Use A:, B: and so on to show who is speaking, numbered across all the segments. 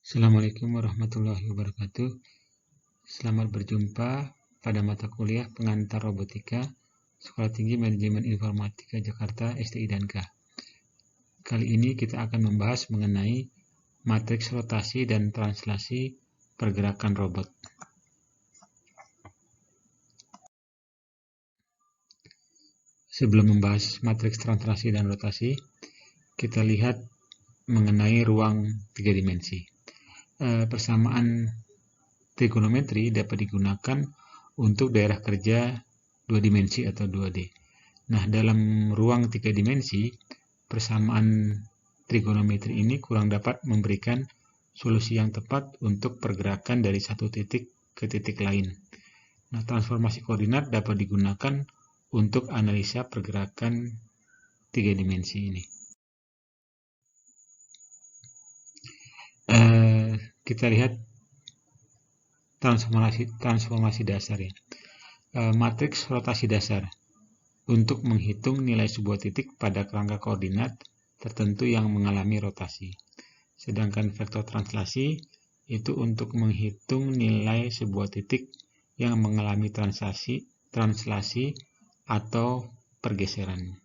A: Assalamualaikum warahmatullahi wabarakatuh. Selamat berjumpa pada mata kuliah pengantar robotika Sekolah Tinggi Manajemen Informatika Jakarta STI dan K. Kali ini kita akan membahas mengenai matriks rotasi dan translasi pergerakan robot. Sebelum membahas matriks translasi dan rotasi, kita lihat mengenai ruang 3 dimensi. Persamaan trigonometri dapat digunakan untuk daerah kerja 2 dimensi atau 2D. Nah, dalam ruang 3 dimensi, persamaan trigonometri ini kurang dapat memberikan solusi yang tepat untuk pergerakan dari satu titik ke titik lain. Nah, transformasi koordinat dapat digunakan untuk analisa pergerakan 3 dimensi ini. Kita lihat transformasi dasar ya. Matriks rotasi dasar untuk menghitung nilai sebuah titik pada kerangka koordinat tertentu yang mengalami rotasi. Sedangkan vektor translasi itu untuk menghitung nilai sebuah titik yang mengalami translasi atau pergeseran.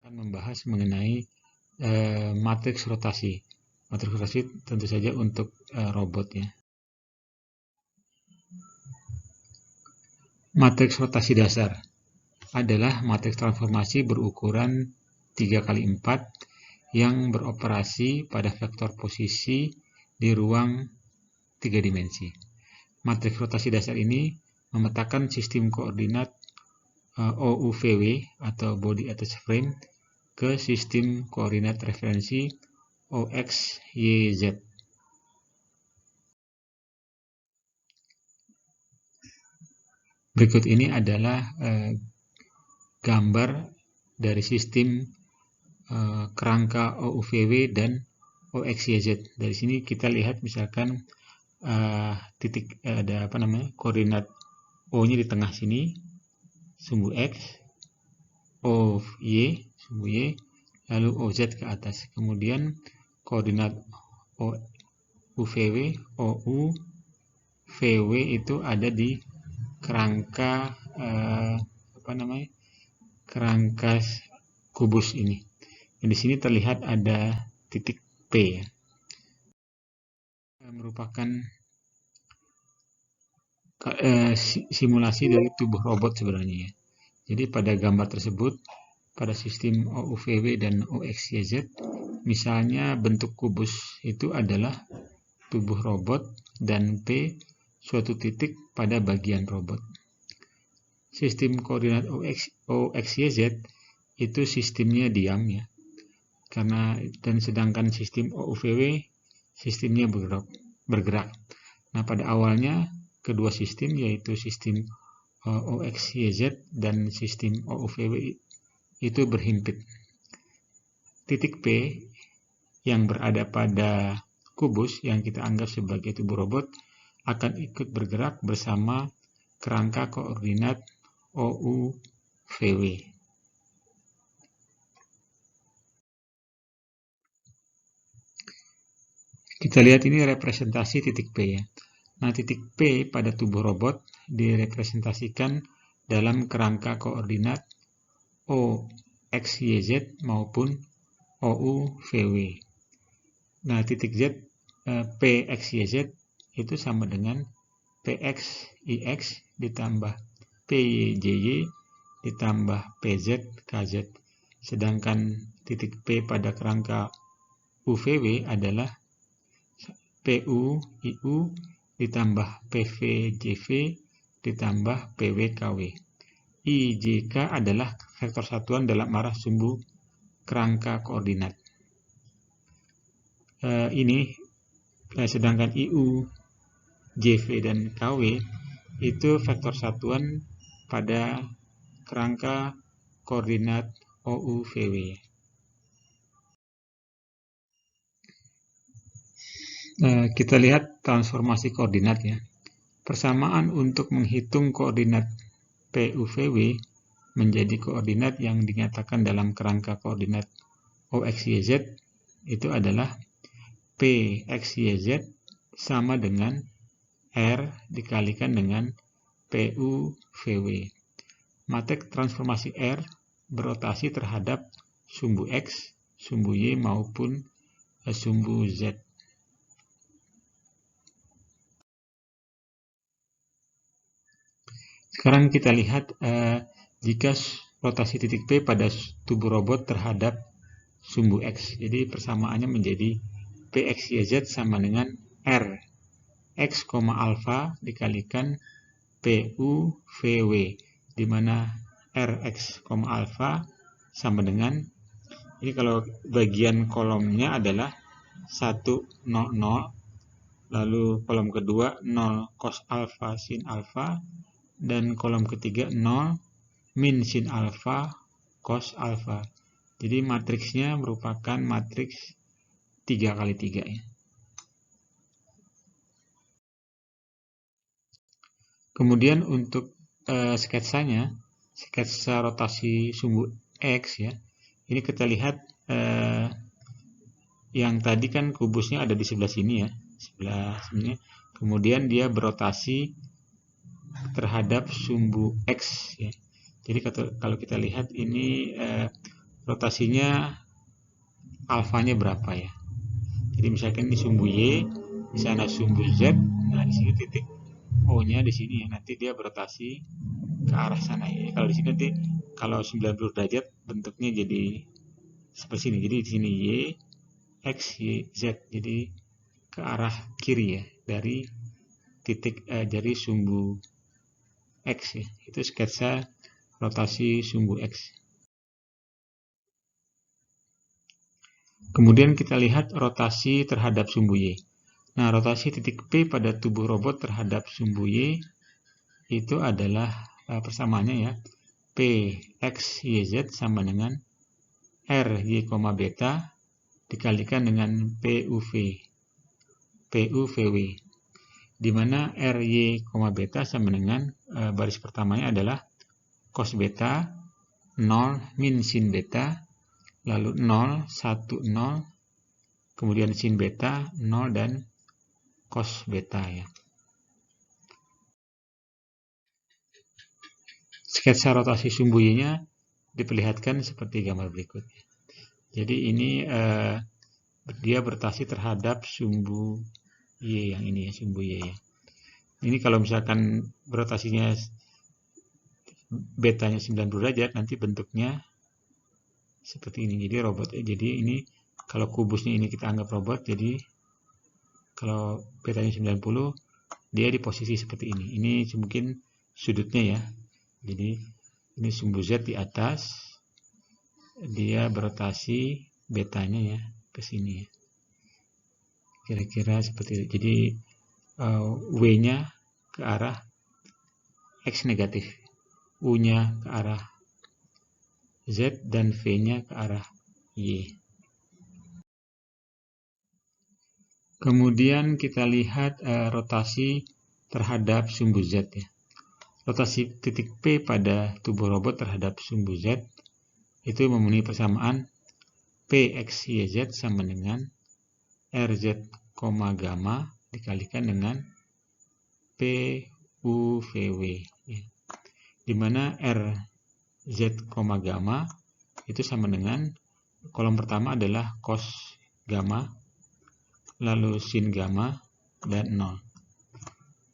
A: Akan membahas mengenai matriks rotasi. Matriks rotasi tentu saja untuk robot ya. Matriks rotasi dasar adalah matriks transformasi berukuran 3x4 yang beroperasi pada vektor posisi di ruang 3 dimensi. Matriks rotasi dasar ini memetakan sistem koordinat OUVW atau Body Attached Frame ke sistem koordinat referensi OXYZ. Berikut ini adalah gambar dari sistem kerangka OUVW dan OXYZ. Dari sini kita lihat misalkan ada koordinat O-nya di tengah sini, sumbu X, OY, sumbu Y, lalu OZ ke atas. Kemudian koordinat OUVW, OUVW itu ada di kerangka kerangka kubus ini. Di sini terlihat ada titik P ya. Merupakan simulasi dari tubuh robot sebenarnya ya. Jadi pada gambar tersebut, pada sistem OUVW dan OXYZ, misalnya bentuk kubus itu adalah tubuh robot dan P suatu titik pada bagian robot. Sistem koordinat OXYZ itu sistemnya diam ya. Dan sedangkan sistem OUVW sistemnya bergerak. Nah, pada awalnya kedua sistem yaitu sistem OXYZ dan sistem OUVW itu berhimpit. Titik P yang berada pada kubus yang kita anggap sebagai tubuh robot akan ikut bergerak bersama kerangka koordinat OUVW. Kita lihat ini representasi titik P ya. Nah, titik P pada tubuh robot direpresentasikan dalam kerangka koordinat OXYZ maupun OUVW. Nah, titik Z PXYZ itu sama dengan PXIX ditambah PYJ ditambah PZKZ. Sedangkan titik P pada kerangka UVW adalah PUIU ditambah PVJV ditambah PWKW. IJK adalah vektor satuan dalam arah sumbu kerangka koordinat. Sedangkan IU, JV, dan KW itu vektor satuan pada kerangka koordinat OUVW. Kita lihat transformasi koordinat ya. Persamaan untuk menghitung koordinat PUVW menjadi koordinat yang dinyatakan dalam kerangka koordinat OXYZ itu adalah PXYZ sama dengan R dikalikan dengan PU VW. Matrik transformasi R berotasi terhadap sumbu X, sumbu Y maupun sumbu Z. Sekarang kita lihat jika rotasi titik P pada tubuh robot terhadap sumbu X. Jadi persamaannya menjadi PXYZ sama dengan R X, alfa dikalikan PU VW, di mana Rx, alfa sama dengan, ini kalau bagian kolomnya adalah 1, 0, 0, lalu kolom kedua 0 cos alfa sin alfa, dan kolom ketiga 0 min sin alfa cos alfa. Jadi matriksnya merupakan matriks 3 kali 3 ya. Kemudian untuk sketsanya, sketsa rotasi sumbu X ya. Ini kita lihat yang tadi kan kubusnya ada di sebelah sini ya, sebelah sini. Kemudian dia berotasi terhadap sumbu X ya. Jadi kalau kita lihat ini rotasinya alfanya berapa ya. Jadi misalkan ini sumbu Y, di sana sumbu Z, nah di sini titik O-nya di sini ya, nanti dia berotasi ke arah sana ya. Kalau di sini nanti kalau 90 derajat bentuknya jadi seperti ini. Jadi di sini Y, X, Y, Z. Jadi ke arah kiri ya dari titik dari sumbu X ya. Itu sketsa rotasi sumbu X. Kemudian kita lihat rotasi terhadap sumbu Y. Nah, rotasi titik P pada tubuh robot terhadap sumbu Y itu adalah persamaannya ya, P X Y Z sama dengan R Y, beta dikalikan dengan PUV VW, di mana R Y, beta sama dengan baris pertamanya adalah cos beta 0 min sin beta, lalu 0 1 0, kemudian sin beta 0 dan cos beta ya. Sketsa rotasi sumbu Y-nya diperlihatkan seperti gambar berikut. Jadi ini dia berotasi terhadap sumbu Y yang ini ya, sumbu Y ya. Ini kalau misalkan berotasinya betanya 90 derajat, nanti bentuknya seperti ini. Jadi robot. Jadi ini kalau kubusnya ini kita anggap robot, jadi kalau betanya 90, dia di posisi seperti ini. Ini mungkin sudutnya ya. Jadi ini sumbu Z di atas, dia berotasi betanya ya ke sini ya. Kira-kira seperti itu. Jadi W-nya ke arah X negatif, U-nya ke arah Z, dan V-nya ke arah Y. Kemudian kita lihat rotasi terhadap sumbu Z ya. Rotasi titik P pada tubuh robot terhadap sumbu Z itu memenuhi persamaan PXYZ sama dengan RZ, gamma dikalikan dengan PUVW ya. Di mana RZ, gamma itu sama dengan kolom pertama adalah cos gamma, lalu sin gamma, dan 0.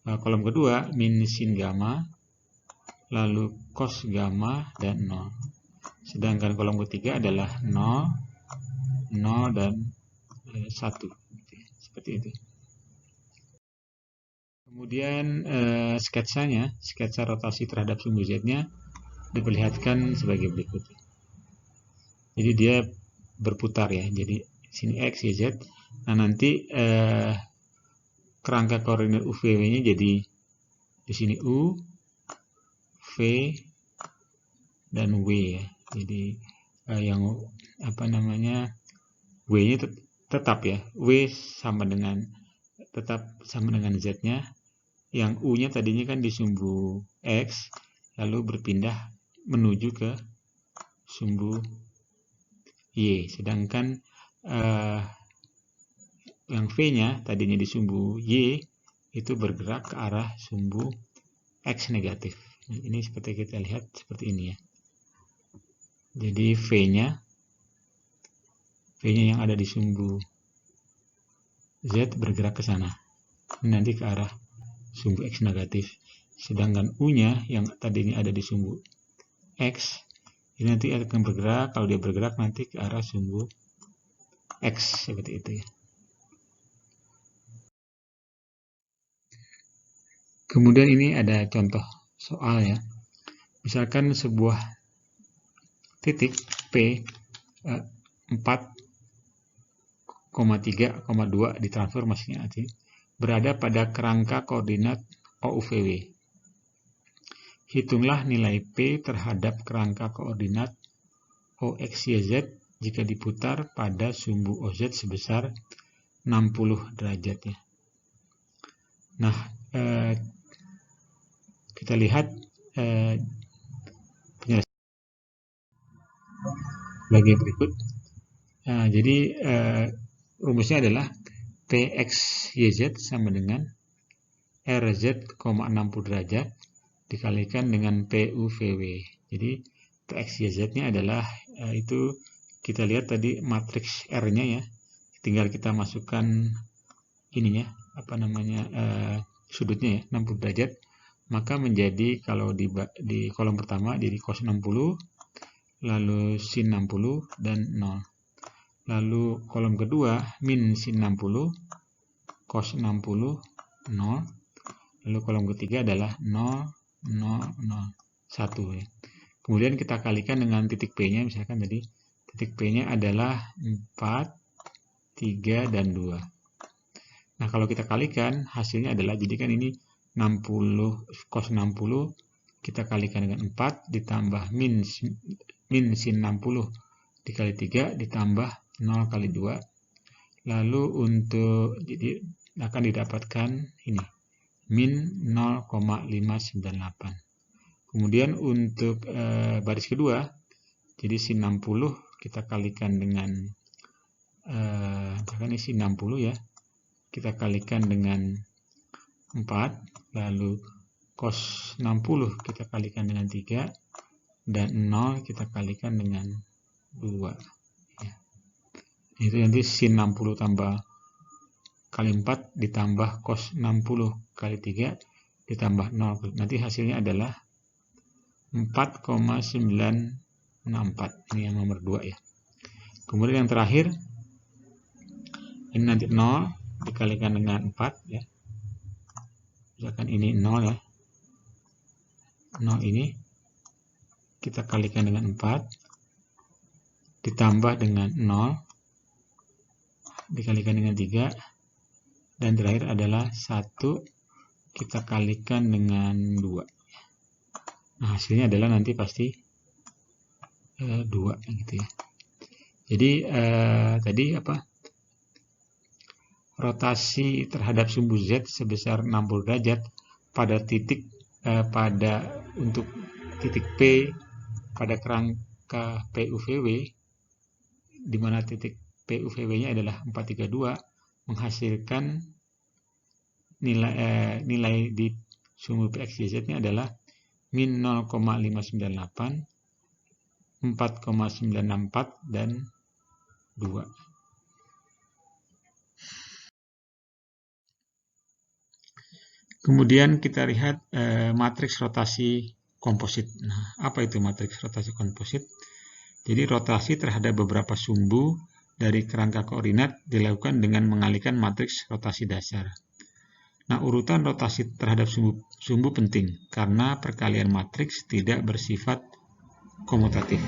A: Nah, kolom kedua min sin gamma, lalu cos gamma, dan 0. Sedangkan kolom ketiga adalah 0, 0, dan 1. Seperti itu. Kemudian sketsanya, sketsa rotasi terhadap sumbu Z-nya diperlihatkan sebagai berikut. Jadi dia berputar ya. Jadi sini X, Y, Z. Nah, nanti kerangka koordinat UVW-nya jadi di sini U, V, dan W ya. Jadi yang W-nya tetap ya. W tetap sama dengan Z-nya. Yang U-nya tadinya kan di sumbu X, lalu berpindah menuju ke sumbu Y, sedangkan yang V-nya tadinya di sumbu Y itu bergerak ke arah sumbu X negatif. Nah, ini seperti kita lihat seperti ini ya. Jadi V-nya yang ada di sumbu Z bergerak ke sana. Ini nanti ke arah sumbu X negatif. Sedangkan U-nya yang tadinya ada di sumbu X, ini nanti akan bergerak, kalau dia bergerak nanti ke arah sumbu X, seperti itu ya. Kemudian ini ada contoh soal ya. Misalkan sebuah titik P 4,3,2 ditransformasinya nanti berada pada kerangka koordinat OUVW. Hitunglah nilai P terhadap kerangka koordinat OXYZ jika diputar pada sumbu OZ sebesar 60 derajat ya. Nah, kita lihat penjelasan bagian berikut. Nah, jadi rumusnya adalah PXYZ sama dengan RZ, 60 derajat dikalikan dengan PUVW. Jadi PXYZ-nya adalah itu kita lihat tadi matriks R-nya ya. Tinggal kita masukkan ininya, apa namanya, sudutnya ya, 60 derajat. Maka menjadi kalau di kolom pertama jadi cos 60, lalu sin 60 dan 0. Lalu kolom kedua min sin 60, cos 60, 0. Lalu kolom ketiga adalah 0, 0, 0, 1 ya. Kemudian kita kalikan dengan titik P-nya, misalkan tadi titik P-nya adalah 4, 3, dan 2. Nah, kalau kita kalikan hasilnya adalah, jadi kan ini 60 cos 60 kita kalikan dengan 4 ditambah min sin 60 dikali 3 ditambah 0 kali 2. Lalu untuk jadi akan didapatkan ini min 0,598. Kemudian untuk baris kedua, jadi sin 60 kita kalikan dengan misalkan ini sin 60 ya, kita kalikan dengan 4, lalu cos 60 kita kalikan dengan 3, dan 0 kita kalikan dengan 2 ya. Itu nanti sin 60 tambah kali 4 ditambah cos 60 kali 3 ditambah 0, nanti hasilnya adalah 4,964. Ini yang nomor 2 ya. Kemudian yang terakhir ini nanti 0 dikalikan dengan 4 ya. Misalkan ini 0 ya. 0 ini kita kalikan dengan 4 ditambah dengan 0 dikalikan dengan 3, dan terakhir adalah 1 kita kalikan dengan 2. Nah, hasilnya adalah nanti pasti 2 gitu ya. Jadi tadi apa? Rotasi terhadap sumbu Z sebesar 60 derajat pada titik untuk titik P pada kerangka PUVW, di mana titik PUVW-nya adalah 432, menghasilkan nilai di sumbu PXYZ-nya adalah min 0,598, 4,964, dan 2. Kemudian kita lihat matriks rotasi komposit. Nah, apa itu matriks rotasi komposit? Jadi rotasi terhadap beberapa sumbu dari kerangka koordinat dilakukan dengan mengalihkan matriks rotasi dasar. Nah, urutan rotasi terhadap sumbu penting karena perkalian matriks tidak bersifat komutatif.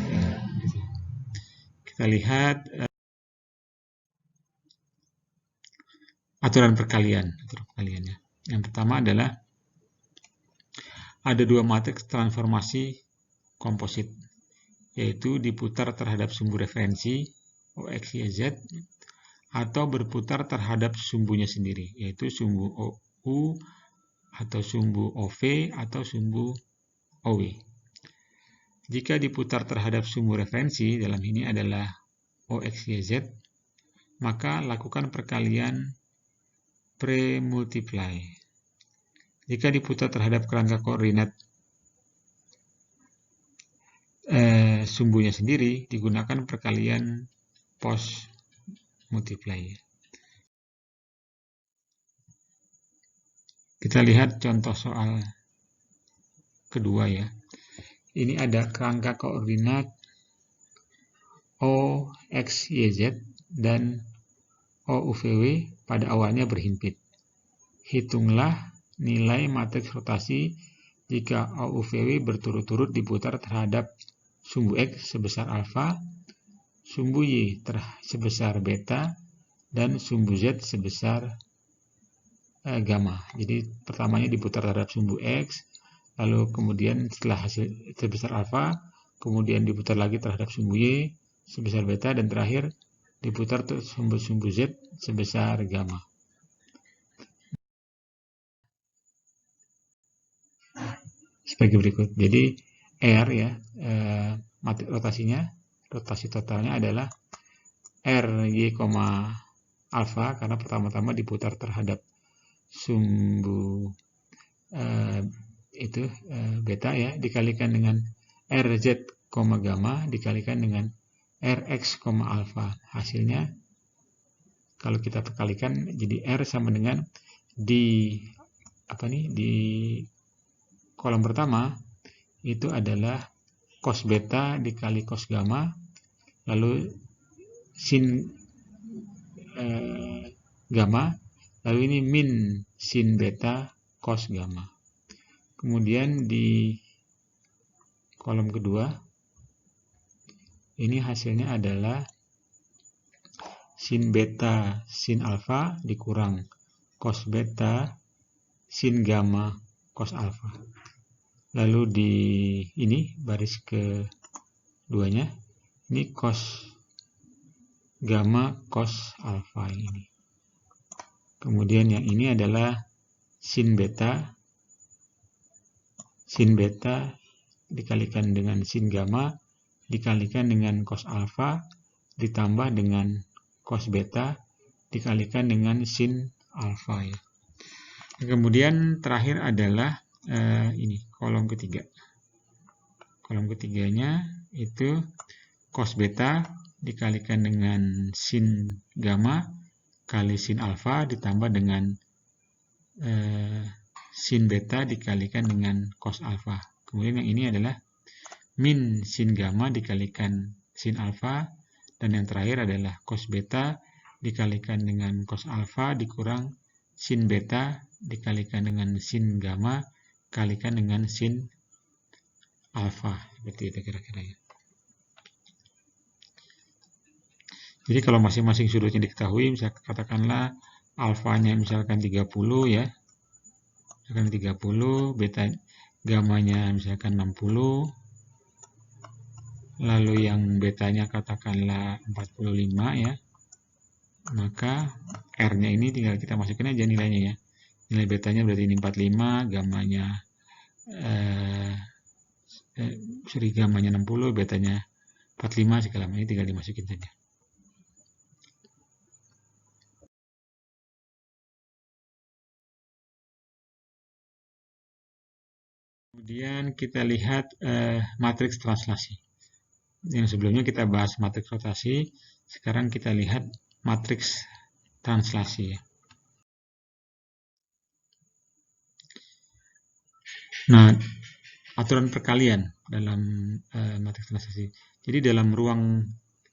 A: Kita lihat aturan perkaliannya. Yang pertama adalah ada dua matriks transformasi komposit, yaitu diputar terhadap sumbu referensi OXYZ atau berputar terhadap sumbunya sendiri, yaitu sumbu OU atau sumbu OV atau sumbu OW. Jika diputar terhadap sumbu referensi, dalam ini adalah OXYZ, maka lakukan perkalian pre-multiply. Jika diputar terhadap kerangka koordinat sumbunya sendiri, digunakan perkalian post-multiply. Kita lihat contoh soal kedua ya. Ini ada kerangka koordinat OXYZ dan OUVW pada awalnya berhimpit. Hitunglah nilai matriks rotasi jika OUVW berturut-turut diputar terhadap sumbu X sebesar alfa, sumbu Y sebesar beta, dan sumbu Z sebesar gamma. Jadi pertamanya diputar terhadap sumbu X, lalu kemudian setelah hasil sebesar alfa, kemudian diputar lagi terhadap sumbu Y sebesar beta, dan terakhir diputar sumbu Z sebesar gamma. Sebagai berikut. Jadi R ya, matriks rotasinya, rotasi totalnya adalah RY, alfa karena pertama-tama diputar terhadap sumbu beta ya, dikalikan dengan RZ, gamma dikalikan dengan RX, alfa. Hasilnya kalau kita perkalikan jadi R sama dengan di kolom pertama itu adalah cos beta dikali cos gamma, lalu sin gamma, lalu ini min sin beta cos gamma. Kemudian di kolom kedua ini hasilnya adalah sin beta sin alfa dikurang cos beta sin gamma cos alfa. Lalu di ini baris keduanya ini cos gamma cos alfa ini. Kemudian yang ini adalah sin beta dikalikan dengan sin gamma dikalikan dengan cos alfa ditambah dengan cos beta dikalikan dengan sin alfa ya. Kemudian terakhir adalah ini kolom ketiga. Kolom ketiganya itu cos beta dikalikan dengan sin gamma kali sin alfa ditambah dengan sin beta dikalikan dengan cos alfa. Kemudian yang ini adalah min sin gamma dikalikan sin alfa, dan yang terakhir adalah cos beta dikalikan dengan cos alfa dikurang sin beta dikalikan dengan sin gamma kalikan dengan sin alfa. Seperti itu kira-kira ya. Jadi kalau masing-masing sudutnya diketahui, misalkan katakanlah alfanya misalkan 30 ya, misalkan 30, beta gamanya misalkan 60, lalu yang betanya katakanlah 45 ya, maka R-nya ini tinggal kita masukin aja nilainya ya. Nilai betanya berarti ini 45, gamanya gamanya 60, betanya 45, segala macam ini tinggal dimasukin saja. Kemudian kita lihat matriks translasi. Yang sebelumnya kita bahas matriks rotasi, sekarang kita lihat matriks translasi ya. Nah, aturan perkalian dalam matriks translasi. Jadi dalam ruang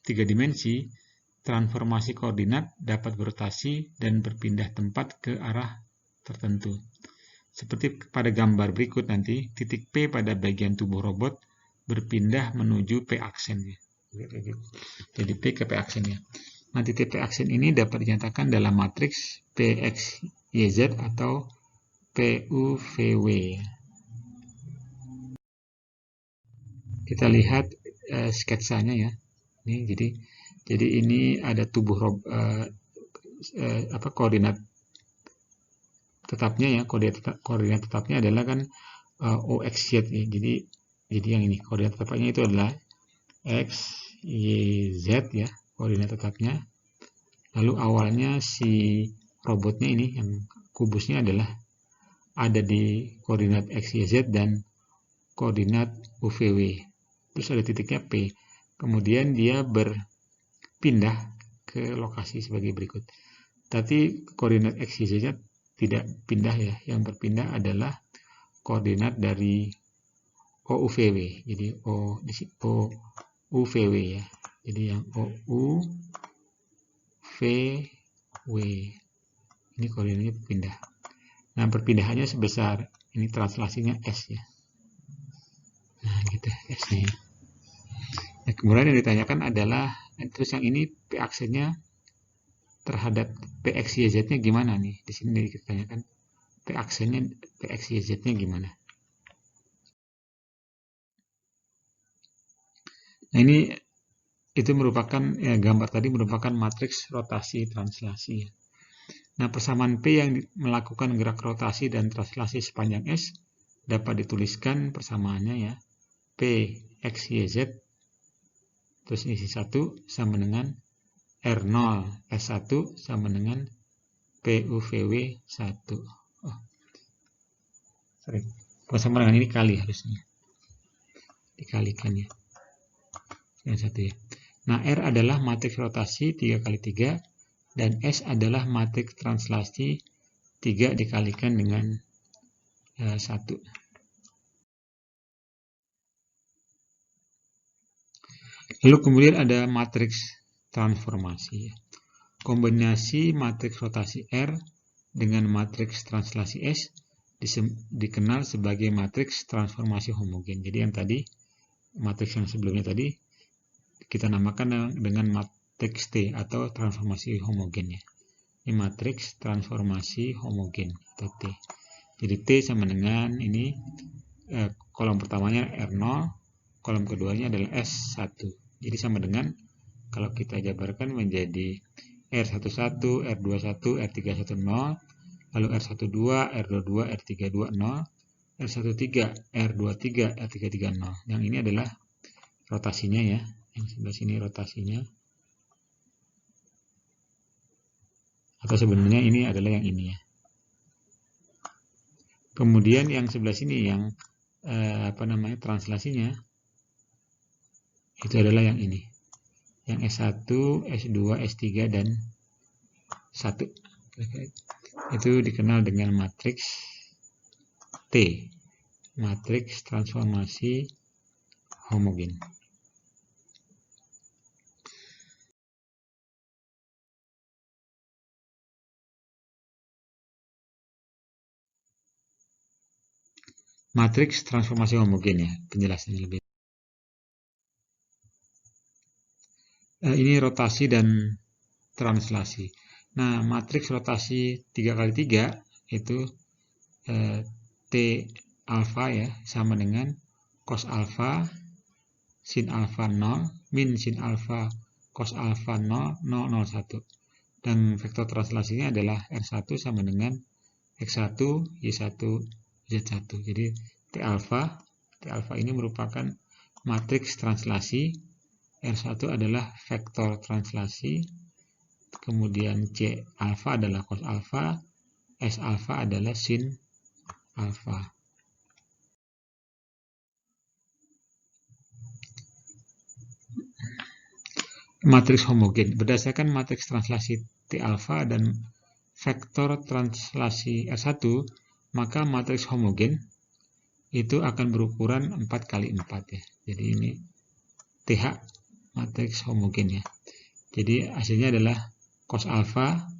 A: 3 dimensi, transformasi koordinat dapat berotasi dan berpindah tempat ke arah tertentu. Seperti pada gambar berikut nanti, titik P pada bagian tubuh robot berpindah menuju P aksen ya. Jadi P ke P aksen ya. Nah, titik P aksen ini dapat dinyatakan dalam matriks PXYZ atau PUVW. Kita lihat sketsanya ya. Ini jadi ini ada tubuh koordinat tetapnya ya. Koordinat tetapnya adalah kan OXZ ya. Jadi Jadi yang ini koordinat tetapnya itu adalah X, Y, Z ya, koordinat tetapnya. Lalu awalnya si robotnya ini, yang kubusnya adalah ada di koordinat X, Y, Z dan koordinat UVW. Terus ada titiknya P. Kemudian dia berpindah ke lokasi sebagai berikut. Tapi koordinat X, Y, Z tidak pindah ya. Yang berpindah adalah koordinat dari OUVW. Jadi OUVW ya. Jadi yang OUVW ini koordinatnya pindah. Nah, perpindahannya sebesar ini, translasinya S ya. Nah, gitu S-nya. Nah, kemudian yang ditanyakan adalah terus yang ini P aksennya terhadap PX YZ-nya gimana nih? Di sini ditanyakan P aksennya PX YZ-nya gimana? Nah, ini itu merupakan gambar tadi merupakan matriks rotasi translasi. Nah, persamaan P yang melakukan gerak rotasi dan translasi sepanjang S dapat dituliskan persamaannya ya. P X Y Z terus isi 1 sama dengan R0 S1 sama dengan PUVW 1. Oh, sorry. Sama dengan ini kali harusnya. Dikalikan ya. Yang satu ya. Nah, R adalah matriks rotasi 3 kali 3 dan S adalah matriks translasi 3 dikalikan dengan 1. Lalu kemudian ada matriks transformasi. Kombinasi matriks rotasi R dengan matriks translasi S dikenal sebagai matriks transformasi homogen. Jadi yang tadi, matriks yang sebelumnya tadi, kita namakan dengan matriks T atau transformasi homogen ya. Ini matriks transformasi homogen atau T. Jadi T sama dengan ini, kolom pertamanya R0, kolom keduanya adalah S1. Jadi sama dengan, kalau kita jabarkan menjadi R11, R21, R31, 0, lalu R12, R22, R32, 0, R13, R23, R33, 0. Yang ini adalah rotasinya ya, yang sebelah sini rotasinya. Atau sebenarnya ini adalah yang ini ya. Kemudian yang sebelah sini yang translasinya itu adalah yang ini. Yang S1, S2, S3 dan 1. Itu dikenal dengan matriks T, matriks transformasi homogen. Matriks transformasi homogen ya, penjelasannya lebih. Ini rotasi dan translasi. Nah, matriks rotasi 3 kali 3 itu T alfa ya, sama dengan cos alfa sin alfa 0 min sin alfa cos alfa 0, 0, 0, 1. Dan vektor translasinya adalah R1 sama dengan X1, Y1, Z1. Jadi T alfa ini merupakan matriks translasi. R1 adalah vektor translasi, kemudian C alfa adalah cos alfa, S alfa adalah sin alfa. Matriks homogen berdasarkan matriks translasi T alfa dan vektor translasi R1, maka matriks homogen itu akan berukuran 4 kali 4 ya. Jadi ini TH matriks homogen ya. Jadi hasilnya adalah cos alfa,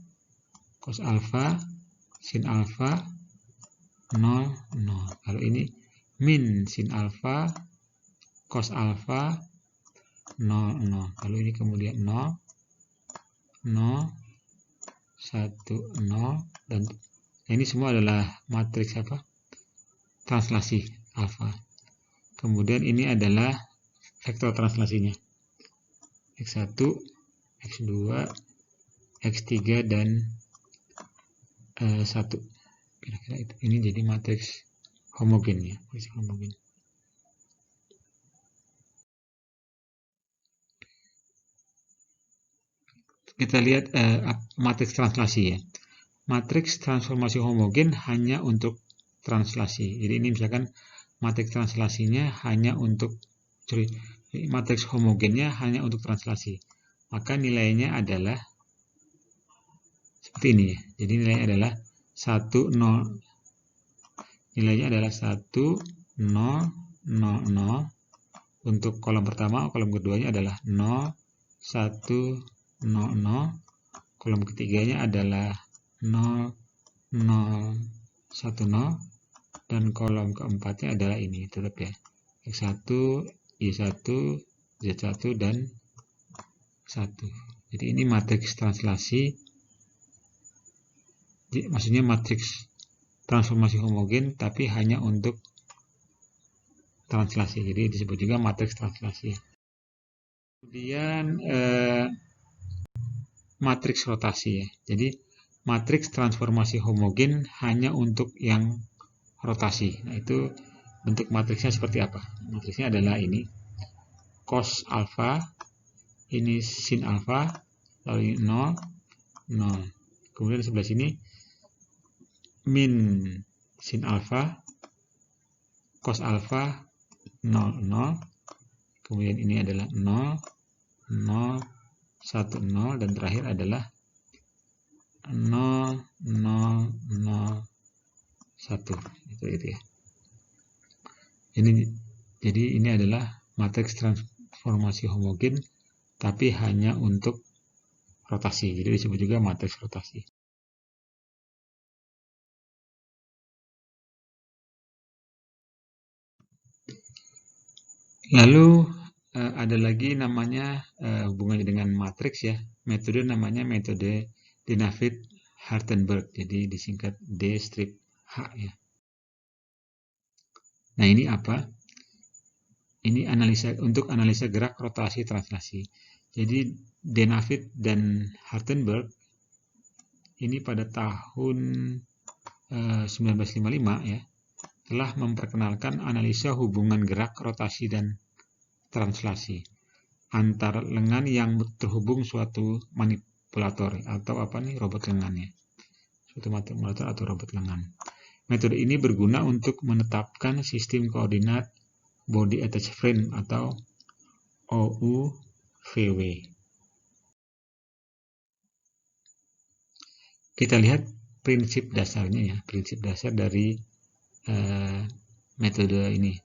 A: sin alfa, 0, 0. Kalau ini min sin alfa, cos alfa, 0, 0. Kalau ini kemudian 0, 0, 1, 0. Dan ini semua adalah matriks translasi alfa. Kemudian ini adalah vektor translasinya. X1, X2, X3 dan 1. Kira-kira itu. Ini jadi matriks homogen ya, matriks homogen. kita lihat matriks translasi ya. Matriks transformasi homogen hanya untuk translasi. Jadi ini misalkan matriks translasinya hanya untuk matriks homogennya hanya untuk translasi. Maka nilainya adalah seperti ini ya. Jadi nilainya adalah 1 0. Nilainya adalah 1 0 0 0. Untuk kolom pertama, kolom keduanya adalah 0 1 0 0. Kolom ketiganya adalah 0 0 1 0. Dan kolom keempatnya adalah ini, tetap ya. X1, Y1, Z1 dan 1. Jadi ini matriks translasi. Maksudnya matriks transformasi homogen tapi hanya untuk translasi. Jadi disebut juga matriks translasi. Kemudian matriks rotasi ya. Jadi matriks transformasi homogen hanya untuk yang rotasi. Nah, itu bentuk matriksnya seperti apa? Matriksnya adalah ini. Cos alfa, ini sin alfa, lalu ini 0 0. Kemudian sebelah sini min sin alfa, cos alfa 0 0. Kemudian ini adalah 0 0 1 0 dan terakhir adalah 0 0 0 1. Itu ya. Jadi ini adalah matriks transformasi homogen tapi hanya untuk rotasi. Jadi disebut juga matriks rotasi. Lalu ada lagi namanya hubungannya dengan matriks ya. Metode namanya metode Dinavid-Hartenberg. Jadi disingkat D-H ya. Nah, ini apa? Ini untuk analisa gerak rotasi translasi. Jadi Dinavid dan Hartenberg ini pada tahun 1955 ya telah memperkenalkan analisa hubungan gerak rotasi dan translasi antar lengan yang terhubung suatu manipulator atau robot lengannya. Suatu manipulator atau robot lengan. Metode ini berguna untuk menetapkan sistem koordinat body attached frame atau OUVW. Kita lihat prinsip dasarnya ya, prinsip dasar dari metode ini,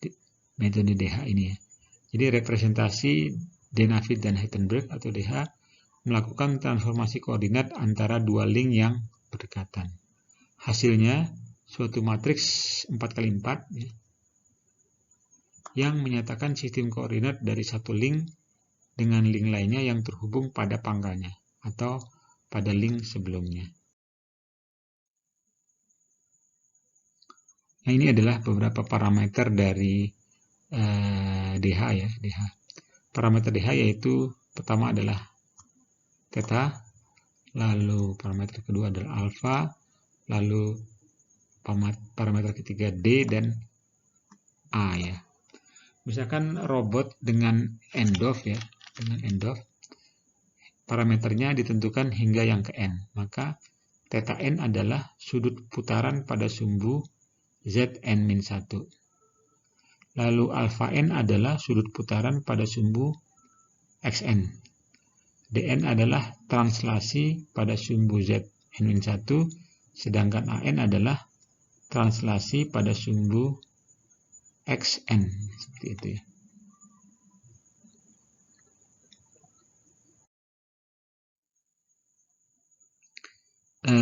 A: metode DH ini ya. Jadi representasi Dinavid dan Hartenberg atau DH melakukan transformasi koordinat antara dua link yang berdekatan. Hasilnya suatu matriks 4x4 ya, yang menyatakan sistem koordinat dari satu link dengan link lainnya yang terhubung pada pangkalnya atau pada link sebelumnya. Nah, ini adalah beberapa parameter dari DH ya, DH. Parameter DH yaitu pertama adalah theta, lalu parameter kedua adalah alpha, lalu parameter ketiga D dan A ya. Misalkan robot dengan end-off ya, dengan end-off, parameternya ditentukan hingga yang ke N, maka theta N adalah sudut putaran pada sumbu Zn-1. Lalu alpha N adalah sudut putaran pada sumbu Xn. Dn adalah translasi pada sumbu Zn-1, sedangkan An adalah translasi pada sumbu Xn. Seperti itu ya.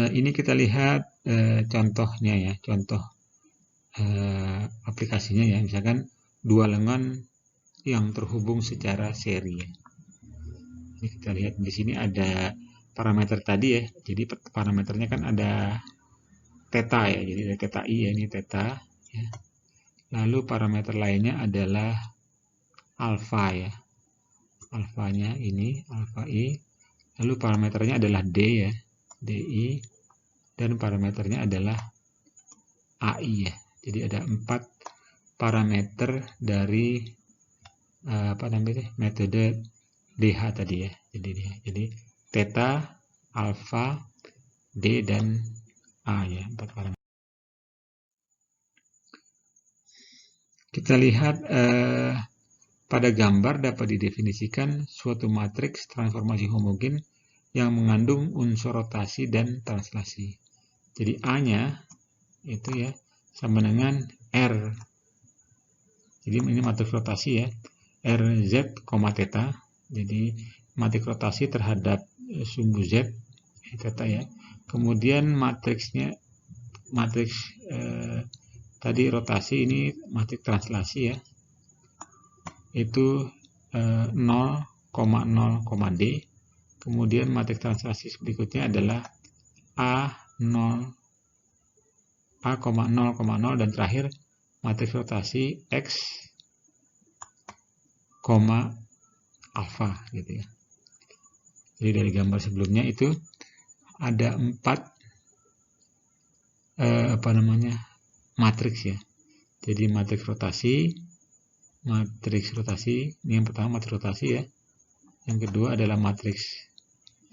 A: Ini kita lihat contohnya ya, contoh aplikasinya ya, misalkan dua lengan yang terhubung secara seri ya. Ini kita lihat di sini ada parameter tadi ya. Jadi parameternya kan ada theta ya. Jadi ada theta i ya, ini theta ya. Lalu parameter lainnya adalah alfa ya. Alfanya ini alfa i. Lalu parameternya adalah d ya, di, dan parameternya adalah ai ya. Jadi ada 4 parameter dari metode DH tadi ya. Jadi theta, alfa, D, dan A ya, 4 parameter. Kita lihat pada gambar dapat didefinisikan suatu matriks transformasi homogen yang mengandung unsur rotasi dan translasi. Jadi A-nya itu ya sama dengan R. Jadi ini matriks rotasi ya, RZ, theta. Jadi matriks rotasi terhadap sumbu Z, theta ya. Kemudian matriksnya, tadi rotasi, ini matriks translasi ya, itu 0,0, D. Kemudian matriks translasi berikutnya adalah A0, dan terakhir matriks rotasi X, alfa gitu ya. Jadi dari gambar sebelumnya itu ada 4 matriks ya. Jadi matriks rotasi ini yang pertama matriks rotasi ya. Yang kedua adalah matriks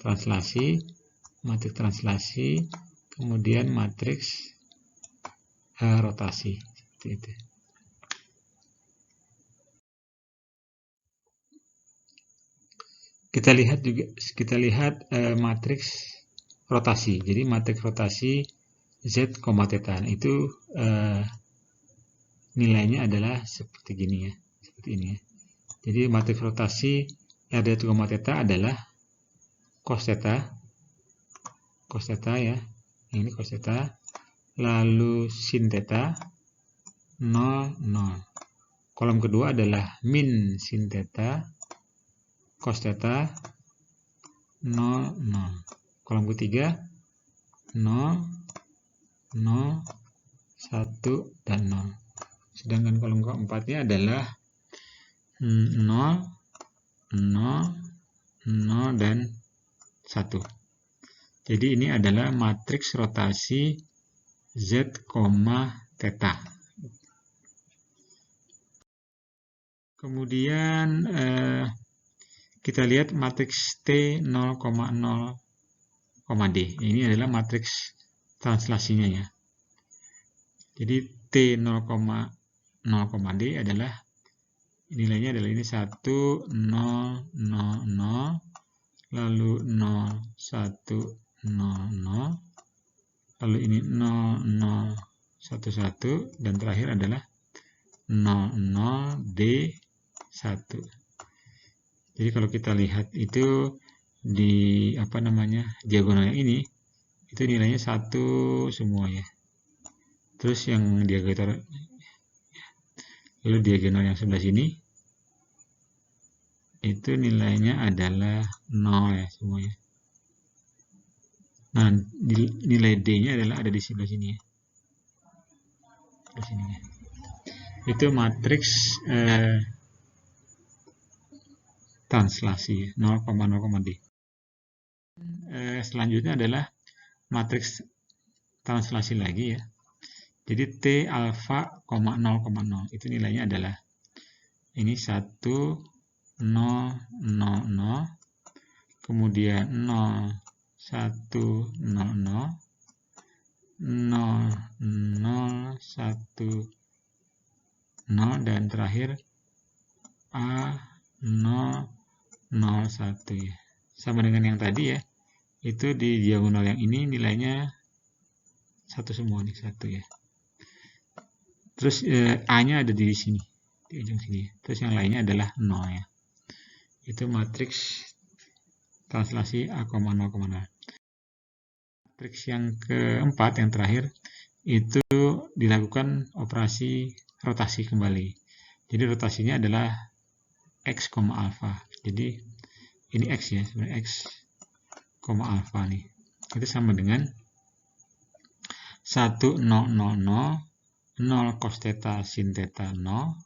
A: translasi, kemudian matriks rotasi seperti itu. Kita lihat matriks rotasi. Jadi matriks rotasi Z, theta itu nilainya adalah seperti gini ya, seperti ini ya. Jadi matriks rotasi RZ, theta adalah cos theta ya, ini cos theta, lalu sin theta 0, 0. Kolom kedua adalah min sin theta, cos theta 0, 0. Kolom ketiga 0, 0, 1, dan 0. Sedangkan kolom keempatnya adalah 0, 0, 0, dan 1. Jadi ini adalah matriks rotasi Z, theta. Kemudian kita lihat matriks T 0,0, D. Ini adalah matriks translasinya ya. Jadi T 0,0, D adalah nilainya adalah ini 1, 0, 0, 0, lalu 0, 1, 0, 0, lalu ini 0, 0, 1, 1, dan terakhir adalah 0, 0, D, 1. Jadi kalau kita lihat itu di diagonal yang ini, itu nilainya 1 semua ya. Terus yang diagonal yang sebelah sini itu nilainya adalah 0 ya semuanya. Nah, nilai D-nya adalah ada di sebelah sini ya. Sebelah sini ya. Itu matriks translasi 0,0, D. Selanjutnya adalah matriks translasi lagi ya. Jadi T alfa, 0,0, itu nilainya adalah ini 1, 0, 0, 0, kemudian 0, 1, 0, 0, 0, 0, 1, 0, dan terakhir A, 0, 0, 1 ya. Sama dengan yang tadi ya. Itu di diagonal yang ini nilainya 1 semua nih, 1 ya. Terus A-nya ada di sini, di ujung sini. Terus yang lainnya adalah 0 ya. Itu matriks translasi A, 0,0. Matriks yang keempat, yang terakhir, itu dilakukan operasi rotasi kembali. Jadi rotasinya adalah X, alfa. Jadi ini X ya, sebenarnya X, alfa nih. Itu sama dengan 1, 0, 0, 0, 0 cos theta sin theta 0,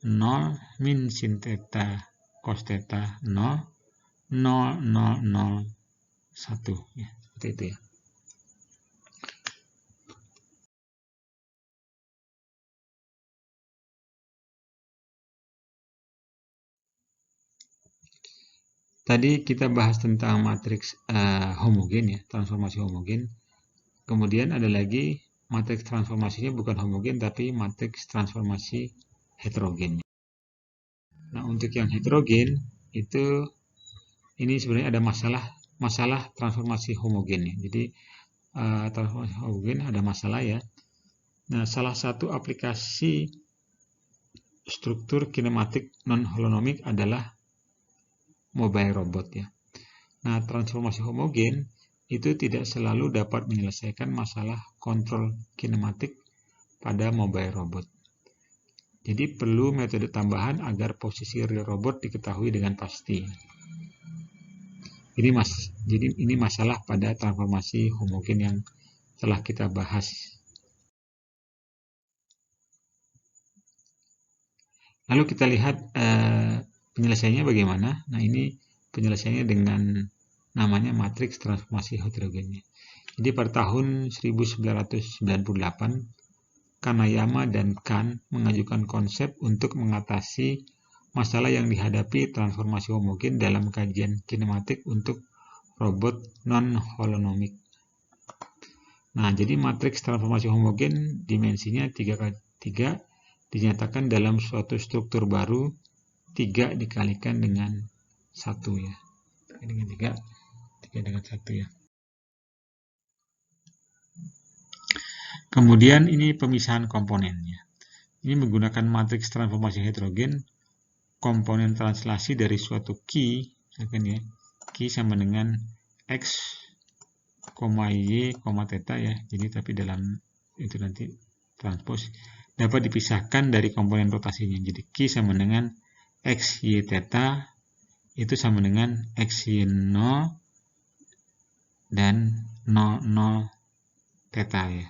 A: 0 min sin theta cos theta 0, 0, 0, 0, 1 ya, seperti itu ya. Tadi kita bahas tentang matriks homogen ya, transformasi homogen. Kemudian ada lagi matriks transformasinya bukan homogen tapi matriks transformasi heterogen. Nah, untuk yang heterogen itu ini sebenarnya ada masalah transformasi homogen ya. Jadi transformasi homogen ada masalah ya. Nah, salah satu aplikasi struktur kinematik non-holonomik adalah mobile robot ya. Nah, transformasi homogen itu tidak selalu dapat menyelesaikan masalah kontrol kinematik pada mobile robot. Jadi perlu metode tambahan agar posisi real robot diketahui dengan pasti. Jadi ini masalah pada transformasi homogen yang telah kita bahas. Lalu kita lihat penyelesaiannya bagaimana. Nah, ini penyelesaiannya dengan namanya matriks transformasi heterogennya. Jadi pada tahun 1998, Kanayama dan Kan mengajukan konsep untuk mengatasi masalah yang dihadapi transformasi homogen dalam kajian kinematik untuk robot non-holonomik. Nah, jadi matriks transformasi homogen dimensinya 3x3 dinyatakan dalam suatu struktur baru 3 dikalikan dengan 1 ya. Dengan 3 dengan 1 ya. Kemudian ini pemisahan komponennya. Ini menggunakan matriks transformasi heterogen, komponen translasi dari suatu key, misalkan ya, key sama dengan x, y, theta ya. Jadi tapi dalam itu nanti transpose dapat dipisahkan dari komponen rotasinya. Jadi key sama dengan x, y, theta itu sama dengan x, y, 0 dan 0, 0 theta ya.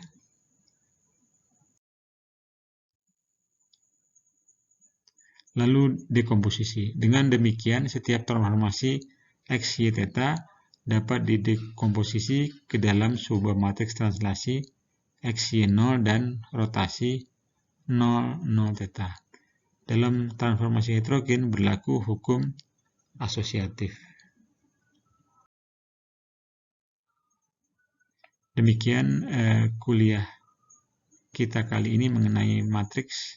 A: Lalu dekomposisi. Dengan demikian, setiap transformasi x, y, theta dapat didekomposisi ke dalam sebuah matriks translasi x, y, 0 dan rotasi 0, 0 theta. Dalam transformasi heterogen berlaku hukum asosiatif. Demikian kuliah kita kali ini mengenai matriks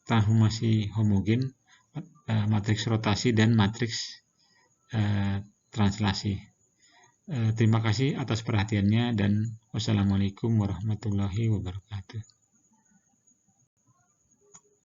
A: transformasi homogen, matriks rotasi dan matriks translasi. Terima kasih atas perhatiannya dan wassalamualaikum warahmatullahi wabarakatuh.